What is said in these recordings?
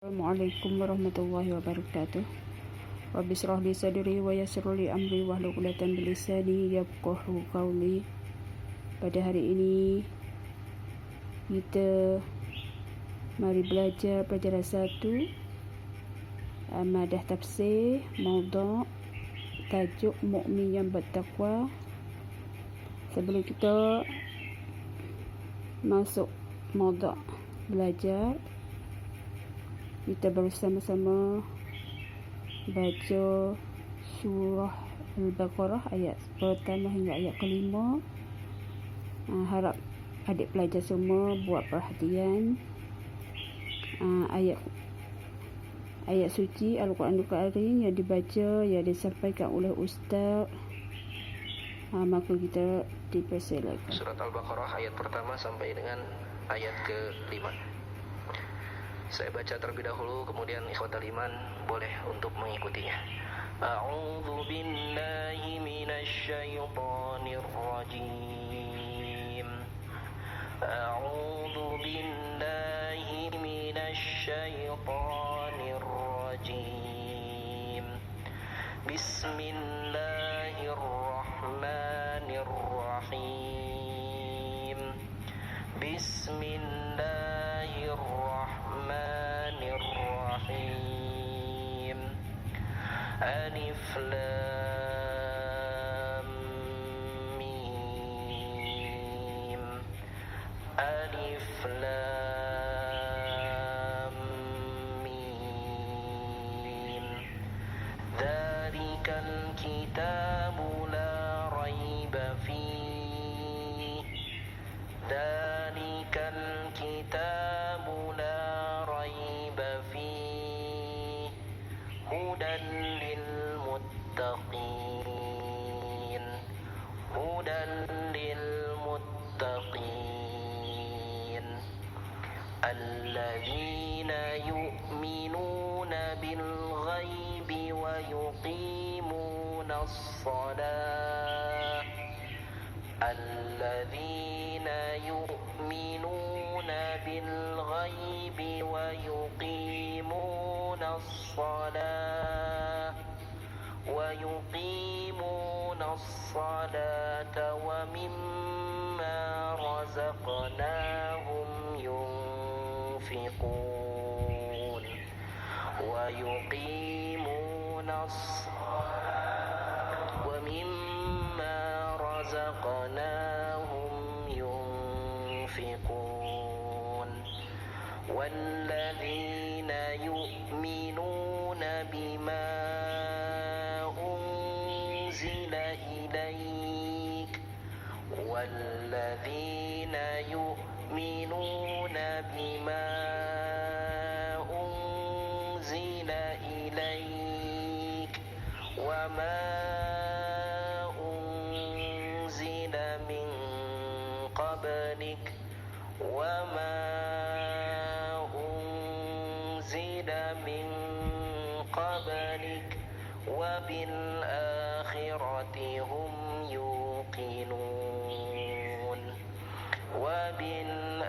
Assalamualaikum warahmatullahi wabarakatuh. Rabbi shrah li sadri wa yassir li amri wahlul 'uqdatam min lisani yafqahu qawli. Pada hari ini kita mari belajar pelajaran 1 madah tafsir maudhu' tajuk mukmin yang bertakwa. Sebelum kita masuk maudhu' belajar, kita bersama-sama baca surah Al-Baqarah ayat pertama hingga ayat kelima. Harap adik pelajar semua buat perhatian. Ayat suci Al-Quranul Karim yang dibaca, yang disampaikan oleh Ustaz. Maka kita dipersilakan. Surat Al-Baqarah ayat pertama sampai dengan ayat ke-5. Saya baca terlebih dahulu, kemudian ikhwatal iman boleh untuk mengikutinya. A'udzu billahi minasy syaithanir rajim. A'udzu billahi minasy syaithanir rajim. Bismillahirrahmanirrahim. Bismillahirrahmanirrahim. Alif Lam Mim. Alif Lam Mim. Dzalikal kitabu la raiba fihi. Dzalikal kitabu la raiba fihi. Hudan lil muttaqin. Hudan lil muttaqin. Alladzina yu'minuna bil ghaibi wa yuqimuna as-salah. Alladzina yu'minuna bil ghaibi wa yuqimuna as-salah. Wa yuqimuna as-salata wa mimma razaqnahum yunfiqun. Wa yuqimuna as-salata wa mimma razaqnahum yunfiqun. Walladzina yu'minuna bima unzila ilaik. Walladzina yu'minuna bima unzila ilaik wa ma unzila min qablik wa ma unzila min qablik wa bil akhirati hum yuqinun. Wa bil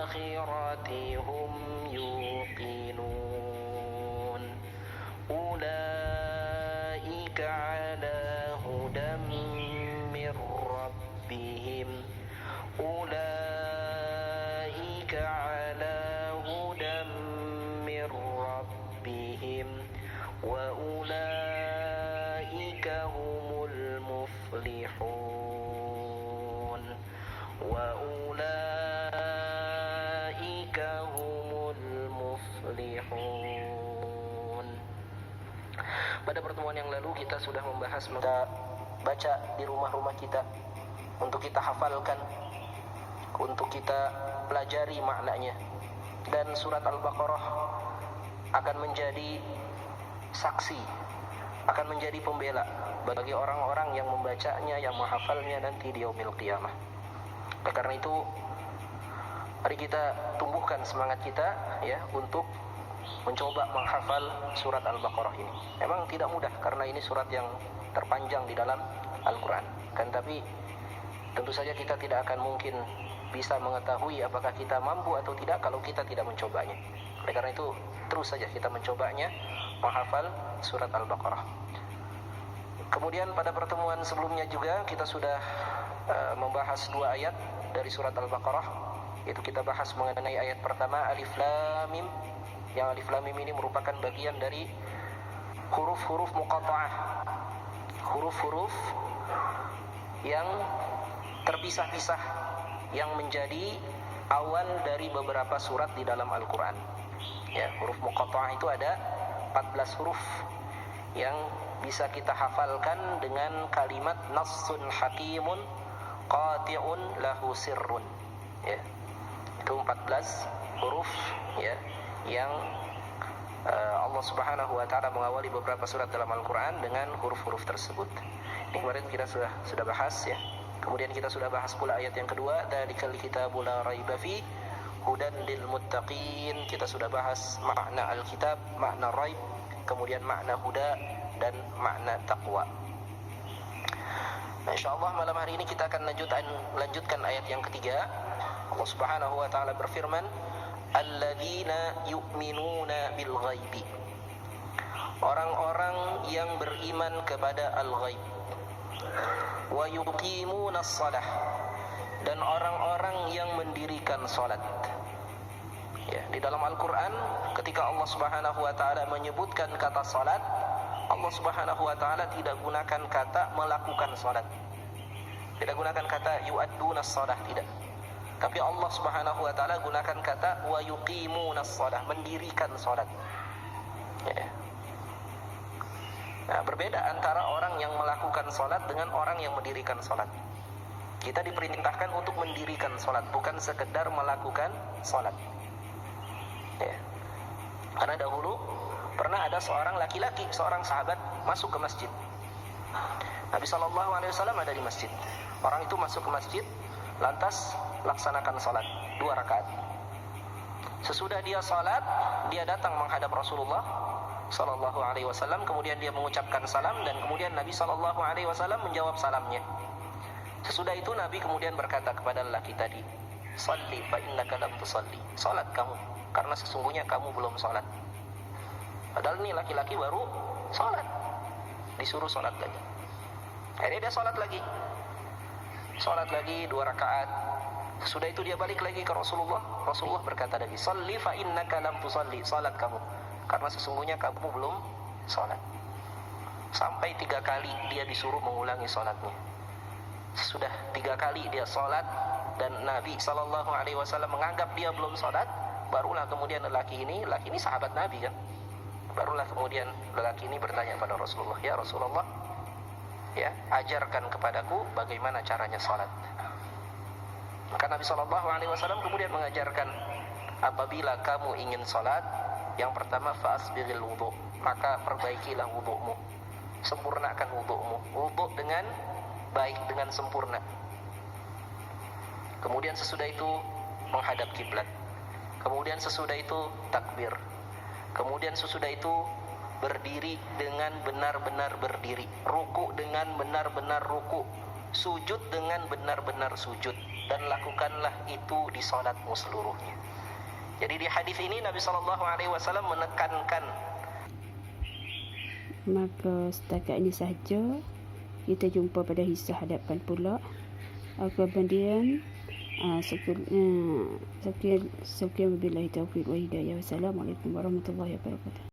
akhirati hum yuqinun. Ulaika ala hudan min rabbihim. Ulaika ala hudan min rabbihim. Wa ulaika humul muflihun. Wa ulaika humul muflihun. Pada pertemuan yang lalu kita sudah membahas baca di rumah-rumah kita, untuk kita hafalkan, untuk kita pelajari maknanya. Dan surat Al-Baqarah akan menjadi saksi, akan menjadi pembela bagi orang-orang yang membacanya, yang menghafalnya nanti di yaumil qiyamah. Karena itu mari kita tumbuhkan semangat kita ya untuk mencoba menghafal surat Al-Baqarah ini. Memang tidak mudah karena ini surat yang terpanjang di dalam Al-Quran, kan, tapi tentu saja kita tidak akan mungkin bisa mengetahui apakah kita mampu atau tidak kalau kita tidak mencobanya. Oleh karena itu terus saja kita mencobanya menghafal surat Al-Baqarah. Kemudian pada pertemuan sebelumnya juga kita sudah membahas 2 ayat dari surat Al-Baqarah. Itu kita bahas mengenai ayat pertama Alif Lam Mim. Yang Alif Lam Mim ini merupakan bagian dari huruf-huruf muqatta'ah, huruf-huruf yang terpisah-pisah yang menjadi awal dari beberapa surat di dalam Al-Quran. Ya, huruf muqatta'ah itu ada 14 huruf yang bisa kita hafalkan dengan kalimat nassun hakimun qati'un lahu sirrun. Ya, itu 14 huruf ya yang Allah Subhanahu wa taala mengawali beberapa surat dalam Al-Qur'an dengan huruf-huruf tersebut. Ini kemarin kita sudah bahas ya. Kemudian kita sudah bahas pula ayat yang kedua, dzalikal kitabu la raiba fi hudan lil muttaqin. Kita sudah bahas makna al-kitab, makna raib, kemudian makna huda dan makna taqwa. Nah, insyaallah malam hari ini kita akan lanjutkan ayat yang ketiga. Allah Subhanahu wa taala berfirman, alladzina yu'minuna bil ghaibi. Orang-orang yang beriman kepada al-ghaib. Wa yuqimunas shalah, dan orang-orang yang mendirikan salat. Ya, di dalam Al-Qur'an ketika Allah Subhanahu wa taala menyebutkan kata salat, Allah Subhanahu wa taala tidak gunakan kata melakukan salat. Tidak gunakan kata yu'addunas shalah, tidak. Tapi Allah Subhanahu wa taala gunakan kata wa yuqimunas shalah, mendirikan salat. Ya. Nah, berbeda antara orang yang melakukan salat dengan orang yang mendirikan salat. Kita diperintahkan untuk mendirikan salat, bukan sekedar melakukan salat. Ya. Karena dahulu pernah ada seorang laki-laki, seorang sahabat masuk ke masjid. Nabi SAW ada di masjid. Orang itu masuk ke masjid, lantas laksanakan salat 2 rakaat. Sesudah dia salat, dia datang menghadap Rasulullah sallallahu alaihi wasallam, kemudian dia mengucapkan salam, dan kemudian Nabi sallallahu alaihi wasallam menjawab salamnya. Sesudah itu Nabi kemudian berkata kepada lelaki tadi, "Shalli fa innaka lam tusalli." Salat kamu, karena sesungguhnya kamu belum salat. Padahal ini laki-laki baru salat, disuruh salat lagi. Akhirnya dia salat lagi. Salat lagi 2 rakaat. Sesudah itu dia balik lagi ke Rasulullah. Rasulullah berkata lagi, "Shalli fa innaka lam tusalli." Salat kamu, karena sesungguhnya kamu belum salat. Sampai 3 kali dia disuruh mengulangi salatnya. Sesudah 3 kali dia salat dan Nabi SAW menganggap dia belum salat, barulah kemudian lelaki ini sahabat Nabi kan. Barulah kemudian lelaki ini bertanya pada Rasulullah, "Ya Rasulullah, ya, ajarkan kepadaku bagaimana caranya salat." Maka Nabi SAW kemudian mengajarkan, apabila kamu ingin salat, yang pertama fa'asbiril wudu', maka perbaikilah wudu'mu, sempurnakan wudu'mu, wudu' dengan baik, dengan sempurna. Kemudian sesudah itu menghadap kiblat. Kemudian sesudah itu takbir. Kemudian sesudah itu berdiri dengan benar-benar berdiri, ruku dengan benar-benar ruku, sujud dengan benar-benar sujud, dan lakukanlah itu di salatmu seluruhnya. Jadi di hadis ini Nabi SAW menekankan. Maka setakat ini sahaja. Kita jumpa pada hisah hadapan pula. Kemudian sekian wabillahi taufiq wa hidayah. Wassalamualaikum warahmatullahi wabarakatuh.